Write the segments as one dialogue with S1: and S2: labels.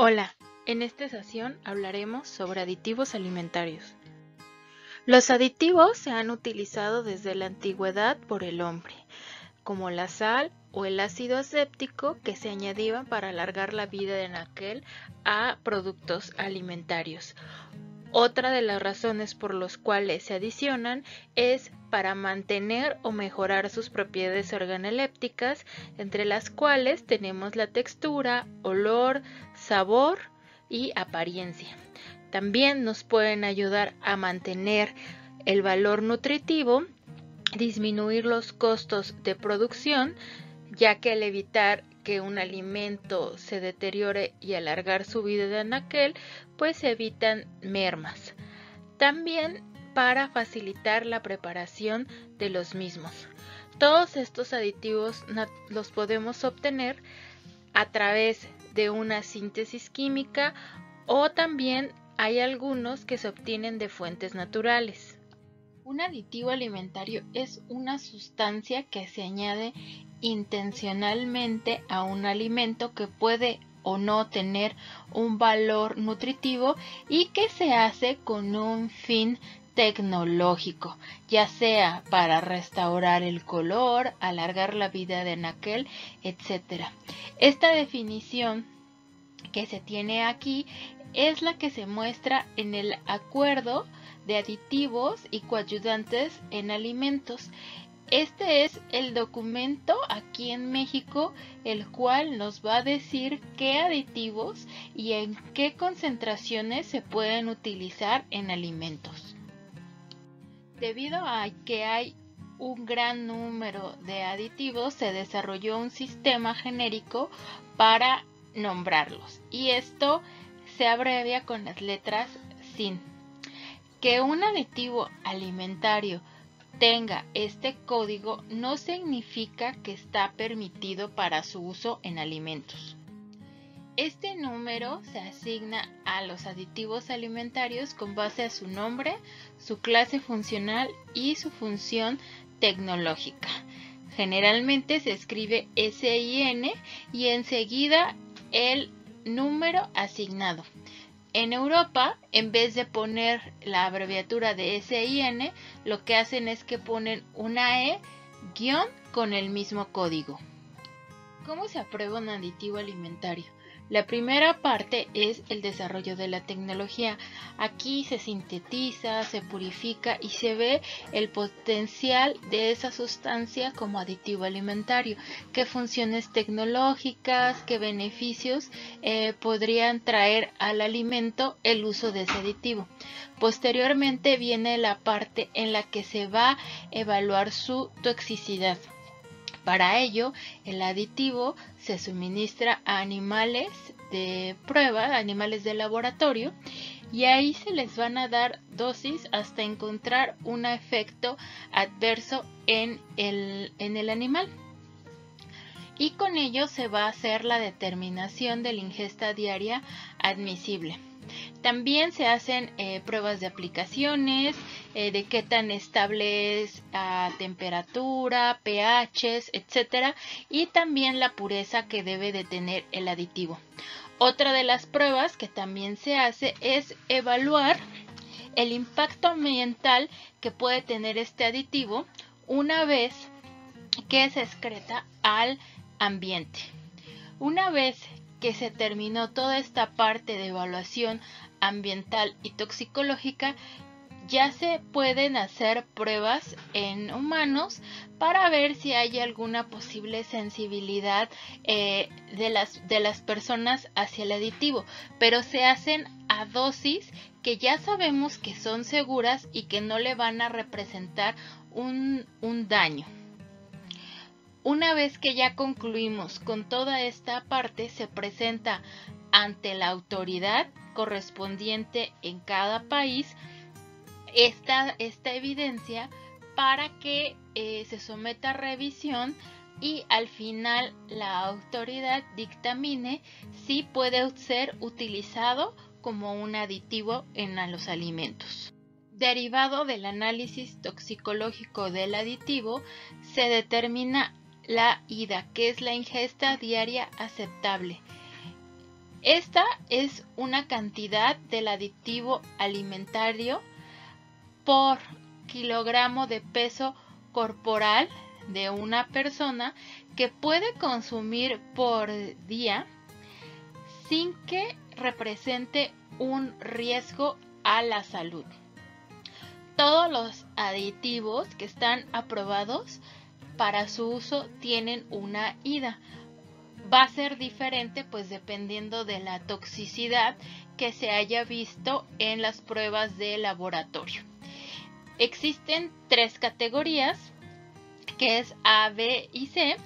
S1: Hola, en esta sesión hablaremos sobre aditivos alimentarios. Los aditivos se han utilizado desde la antigüedad por el hombre, como la sal o el ácido aséptico que se añadían para alargar la vida de aquel a productos alimentarios. Otra de las razones por las cuales se adicionan es para mantener o mejorar sus propiedades organolépticas, entre las cuales tenemos la textura, olor, sabor y apariencia. También nos pueden ayudar a mantener el valor nutritivo, disminuir los costos de producción, ya que al evitar que un alimento se deteriore y alargar su vida de anaquel, pues se evitan mermas. También para facilitar la preparación de los mismos. Todos estos aditivos los podemos obtener a través de una síntesis química o también hay algunos que se obtienen de fuentes naturales. Un aditivo alimentario es una sustancia que se añade intencionalmente a un alimento que puede o no tener un valor nutritivo y que se hace con un fin tecnológico, ya sea para restaurar el color, alargar la vida de anaquel, etc. Esta definición que se tiene aquí es la que se muestra en el acuerdo de aditivos y coadyuvantes en alimentos. Este es el documento aquí en México, el cual nos va a decir qué aditivos y en qué concentraciones se pueden utilizar en alimentos. Debido a que hay un gran número de aditivos, se desarrolló un sistema genérico para nombrarlos y esto se abrevia con las letras SIN. Que un aditivo alimentario tenga este código no significa que está permitido para su uso en alimentos. Este número se asigna a los aditivos alimentarios con base a su nombre, su clase funcional y su función tecnológica. Generalmente se escribe SIN y enseguida el número asignado. En Europa, en vez de poner la abreviatura de SIN, lo que hacen es que ponen una E guión con el mismo código. ¿Cómo se aprueba un aditivo alimentario? La primera parte es el desarrollo de la tecnología. Aquí se sintetiza, se purifica y se ve el potencial de esa sustancia como aditivo alimentario. ¿Qué funciones tecnológicas, qué beneficios podrían traer al alimento el uso de ese aditivo? Posteriormente viene la parte en la que se va a evaluar su toxicidad. Para ello, el aditivo se suministra a animales de prueba, animales de laboratorio, y ahí se les van a dar dosis hasta encontrar un efecto adverso en el animal. Y con ello se va a hacer la determinación de la ingesta diaria admisible. También se hacen pruebas de aplicaciones, de qué tan estable es a temperatura, pHs, etc. Y también la pureza que debe de tener el aditivo. Otra de las pruebas que también se hace es evaluar el impacto ambiental que puede tener este aditivo una vez que se excreta al ambiente. Una vez que se terminó toda esta parte de evaluación ambiental y toxicológica, ya se pueden hacer pruebas en humanos para ver si hay alguna posible sensibilidad de las personas hacia el aditivo, pero se hacen a dosis que ya sabemos que son seguras y que no le van a representar un daño. Una vez que ya concluimos con toda esta parte, se presenta ante la autoridad correspondiente en cada país esta evidencia para que se someta a revisión y al final la autoridad dictamine si puede ser utilizado como un aditivo en los alimentos. Derivado del análisis toxicológico del aditivo, se determina la IDA, que es la ingesta diaria aceptable. Esta es una cantidad del aditivo alimentario por kilogramo de peso corporal de una persona que puede consumir por día sin que represente un riesgo a la salud. Todos los aditivos que están aprobados para su uso tienen una IDA. Va a ser diferente pues dependiendo de la toxicidad que se haya visto en las pruebas de laboratorio. Existen 3 categorías, que es A, B y C,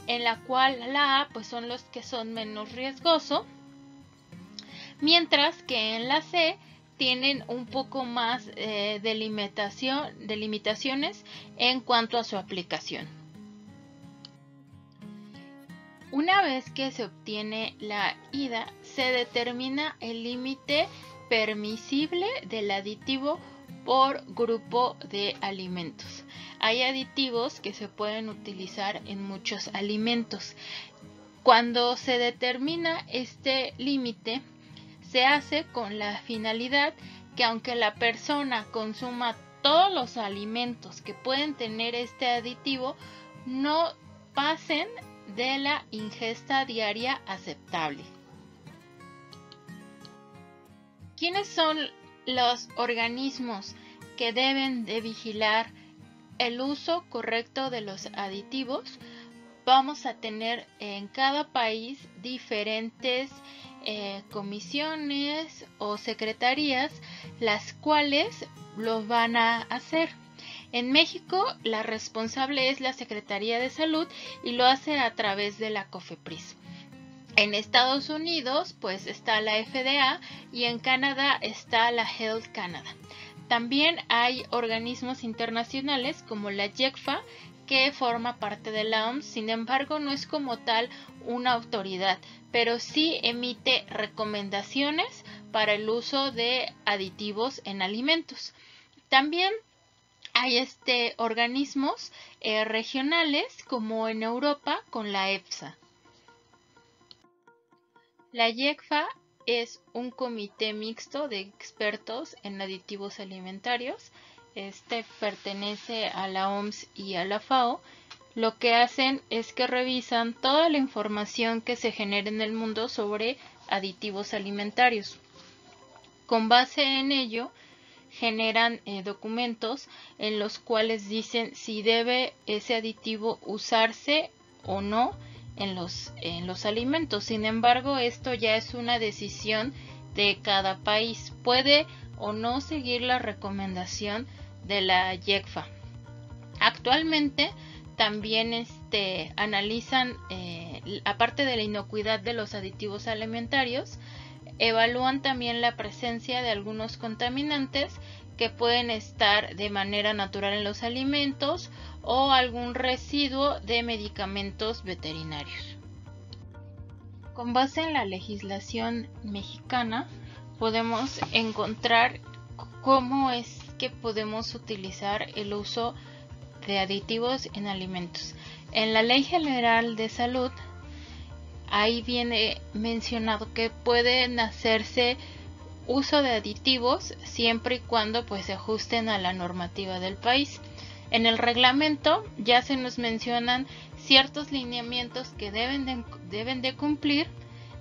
S1: en la cual la A pues son los que son menos riesgosos, mientras que en la C tienen un poco más de limitaciones en cuanto a su aplicación. Una vez que se obtiene la IDA, se determina el límite permisible del aditivo por grupo de alimentos. Hay aditivos que se pueden utilizar en muchos alimentos. Cuando se determina este límite, se hace con la finalidad que aunque la persona consuma todos los alimentos que pueden tener este aditivo, no pasen de la ingesta diaria aceptable. ¿Quiénes son los organismos que deben de vigilar el uso correcto de los aditivos? Vamos a tener en cada país diferentes comisiones o secretarías, las cuales los van a hacer. En México, la responsable es la Secretaría de Salud y lo hace a través de la COFEPRIS. En Estados Unidos, pues está la FDA y en Canadá está la Health Canada. También hay organismos internacionales como la JECFA, que forma parte de la OMS, sin embargo no es como tal una autoridad, pero sí emite recomendaciones para el uso de aditivos en alimentos. También hay organismos regionales como en Europa con la EFSA. La JECFA es un comité mixto de expertos en aditivos alimentarios. Pertenece a la OMS y a la FAO. Lo que hacen es que revisan toda la información que se genera en el mundo sobre aditivos alimentarios. Con base en ello, generan documentos en los cuales dicen si debe ese aditivo usarse o no en los alimentos. Sin embargo, esto ya es una decisión de cada país. Puede o no seguir la recomendación de la JECFA. Actualmente también analizan, aparte de la inocuidad de los aditivos alimentarios, evalúan también la presencia de algunos contaminantes que pueden estar de manera natural en los alimentos o algún residuo de medicamentos veterinarios. Con base en la legislación mexicana, podemos encontrar cómo es que podemos utilizar el uso de aditivos en alimentos. En la Ley General de Salud, ahí viene mencionado que pueden hacerse uso de aditivos siempre y cuando pues se ajusten a la normativa del país. En el reglamento ya se nos mencionan ciertos lineamientos que deben de cumplir,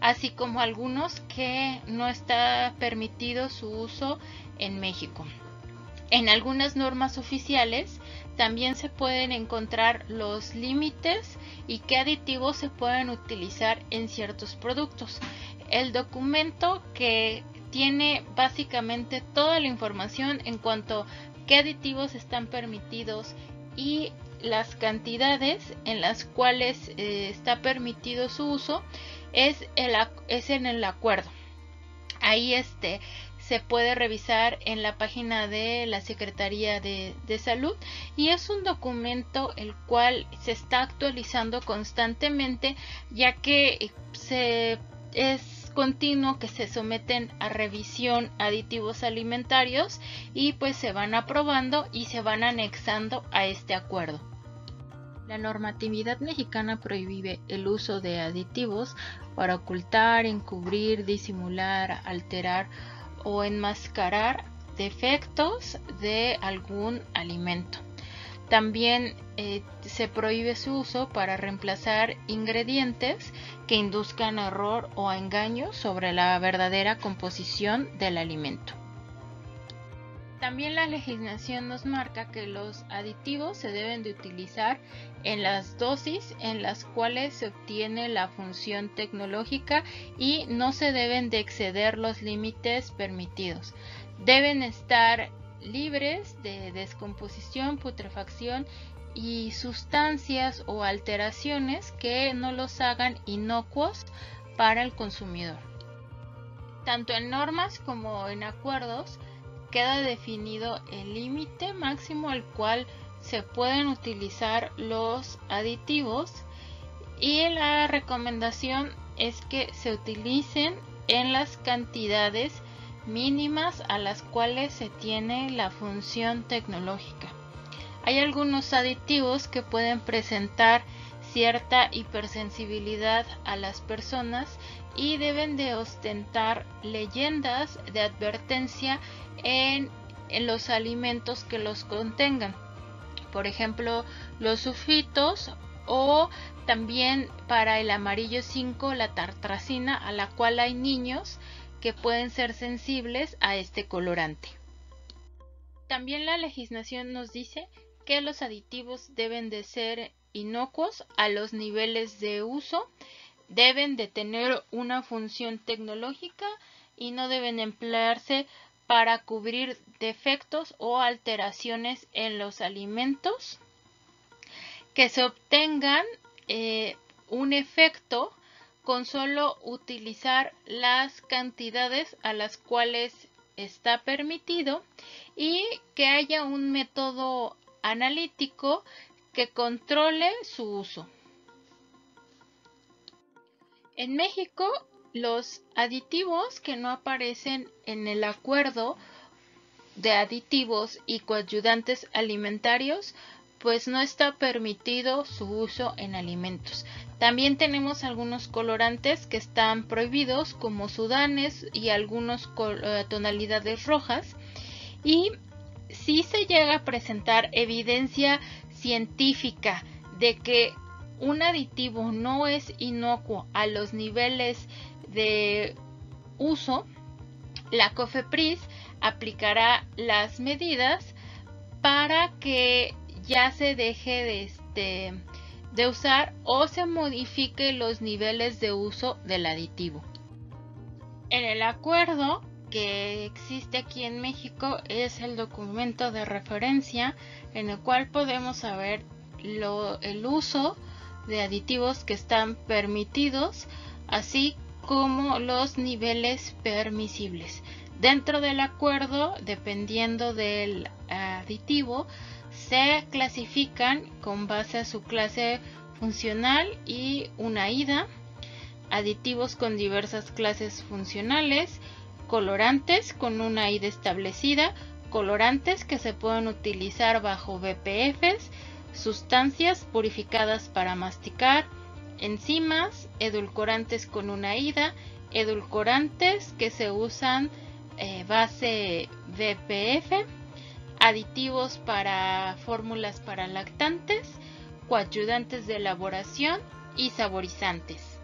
S1: así como algunos que no está permitido su uso en México. En algunas normas oficiales también se pueden encontrar los límites y qué aditivos se pueden utilizar en ciertos productos. El documento que tiene básicamente toda la información en cuanto a qué aditivos están permitidos y las cantidades en las cuales está permitido su uso es en el acuerdo. Ahí se puede revisar en la página de la Secretaría de Salud y es un documento el cual se está actualizando constantemente, ya que es continuo que se someten a revisión aditivos alimentarios y pues se van aprobando y se van anexando a este acuerdo. La normatividad mexicana prohíbe el uso de aditivos para ocultar, encubrir, disimular, alterar o enmascarar defectos de algún alimento. También se prohíbe su uso para reemplazar ingredientes que induzcan error o engaño sobre la verdadera composición del alimento. También la legislación nos marca que los aditivos se deben de utilizar en las dosis en las cuales se obtiene la función tecnológica y no se deben de exceder los límites permitidos. Deben estar libres de descomposición, putrefacción y sustancias o alteraciones que no los hagan inocuos para el consumidor. Tanto en normas como en acuerdos queda definido el límite máximo al cual se pueden utilizar los aditivos y la recomendación es que se utilicen en las cantidades mínimas a las cuales se tiene la función tecnológica. Hay algunos aditivos que pueden presentar cierta hipersensibilidad a las personas y deben de ostentar leyendas de advertencia en los alimentos que los contengan. Por ejemplo, los sulfitos o también para el amarillo 5 la tartrazina, a la cual hay niños que pueden ser sensibles a este colorante. También la legislación nos dice que los aditivos deben de ser inocuos a los niveles de uso, deben de tener una función tecnológica y no deben emplearse para cubrir defectos o alteraciones en los alimentos, que se obtengan un efecto con solo utilizar las cantidades a las cuales está permitido y que haya un método analítico que controle su uso. En México, los aditivos que no aparecen en el acuerdo de aditivos y coadyuvantes alimentarios, pues no está permitido su uso en alimentos. También tenemos algunos colorantes que están prohibidos, como sudanes y algunas tonalidades rojas. Y si se llega a presentar evidencia científica de que un aditivo no es inocuo a los niveles de uso, la COFEPRIS aplicará las medidas para que ya se deje de usar o se modifique los niveles de uso del aditivo. En el acuerdo que existe aquí en México es el documento de referencia en el cual podemos saber el uso de aditivos que están permitidos, así como los niveles permisibles. Dentro del acuerdo, dependiendo del aditivo, se clasifican con base a su clase funcional y una IDA, aditivos con diversas clases funcionales, colorantes con una IDA establecida, colorantes que se pueden utilizar bajo BPFs, sustancias purificadas para masticar, enzimas, edulcorantes con una IDA, edulcorantes que se usan base BPF, aditivos para fórmulas para lactantes, coadyuvantes de elaboración y saborizantes.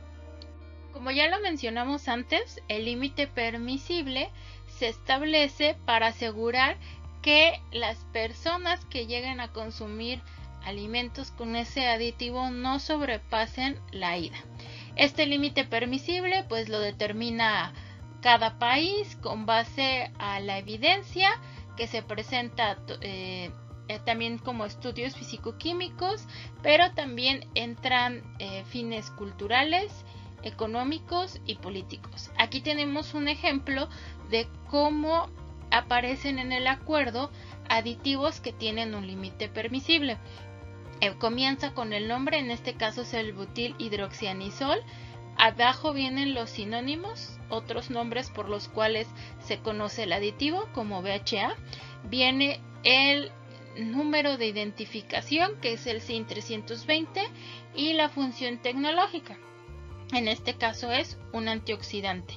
S1: Como ya lo mencionamos antes, el límite permisible se establece para asegurar que las personas que lleguen a consumir alimentos con ese aditivo no sobrepasen la IDA. Este límite permisible pues lo determina cada país con base a la evidencia que se presenta también como estudios físico-químicos, pero también entran fines culturales, económicos y políticos. Aquí tenemos un ejemplo de cómo aparecen en el acuerdo aditivos que tienen un límite permisible. Comienza con el nombre, en este caso es el butil hidroxianisol. Abajo vienen los sinónimos, otros nombres por los cuales se conoce el aditivo, como BHA. Viene el número de identificación, que es el SIN 320, y la función tecnológica. En este caso es un antioxidante.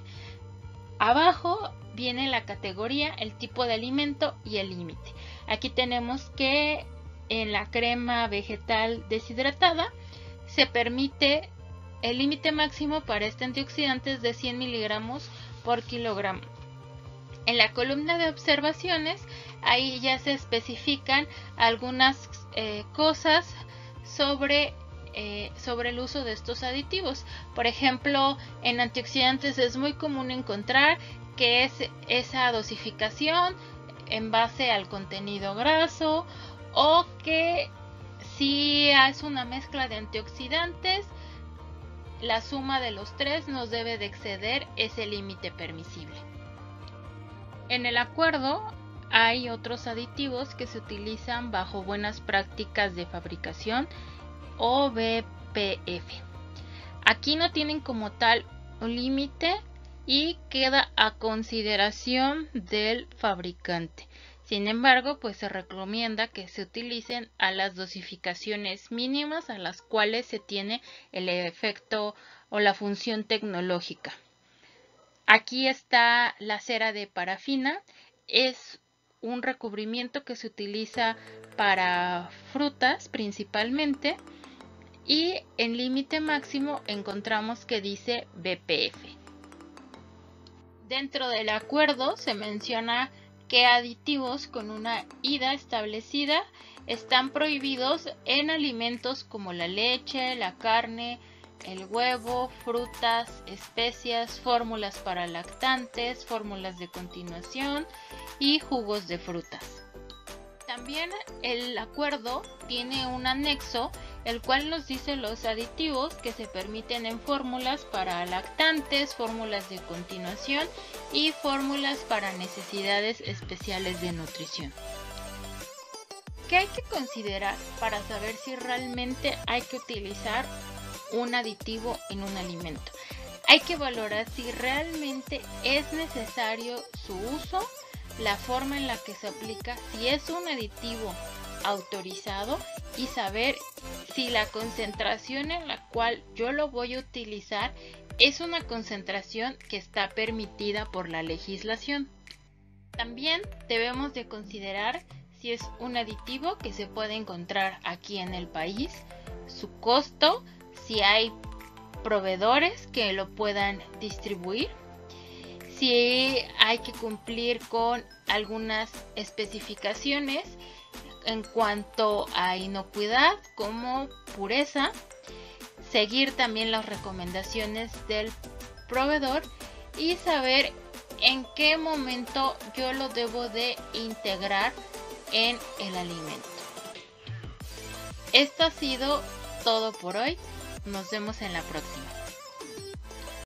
S1: Abajo viene la categoría, el tipo de alimento y el límite. Aquí tenemos que en la crema vegetal deshidratada se permite el límite máximo para este antioxidante es de 100 miligramos por kilogramo. En la columna de observaciones, ahí ya se especifican algunas cosas sobre el uso de estos aditivos. Por ejemplo, en antioxidantes es muy común encontrar que es esa dosificación en base al contenido graso, o que si es una mezcla de antioxidantes, la suma de los tres no debe de exceder ese límite permisible. En el acuerdo hay otros aditivos que se utilizan bajo buenas prácticas de fabricación o BPF. Aquí no tienen como tal un límite y queda a consideración del fabricante. Sin embargo, pues se recomienda que se utilicen a las dosificaciones mínimas a las cuales se tiene el efecto o la función tecnológica. Aquí está la cera de parafina, es un recubrimiento que se utiliza para frutas principalmente, y en límite máximo encontramos que dice BPF. Dentro del acuerdo se menciona que aditivos con una IDA establecida están prohibidos en alimentos como la leche, la carne, el huevo, frutas, especias, fórmulas para lactantes, fórmulas de continuación y jugos de frutas. También el acuerdo tiene un anexo, el cual nos dice los aditivos que se permiten en fórmulas para lactantes, fórmulas de continuación y fórmulas para necesidades especiales de nutrición. ¿Qué hay que considerar para saber si realmente hay que utilizar un aditivo en un alimento? Hay que valorar si realmente es necesario su uso, la forma en la que se aplica, si es un aditivo autorizado y saber si la concentración en la cual yo lo voy a utilizar es una concentración que está permitida por la legislación. También debemos de considerar si es un aditivo que se puede encontrar aquí en el país, su costo, si hay proveedores que lo puedan distribuir, si hay que cumplir con algunas especificaciones en cuanto a inocuidad como pureza, seguir también las recomendaciones del proveedor y saber en qué momento yo lo debo de integrar en el alimento. Esto ha sido todo por hoy, nos vemos en la próxima.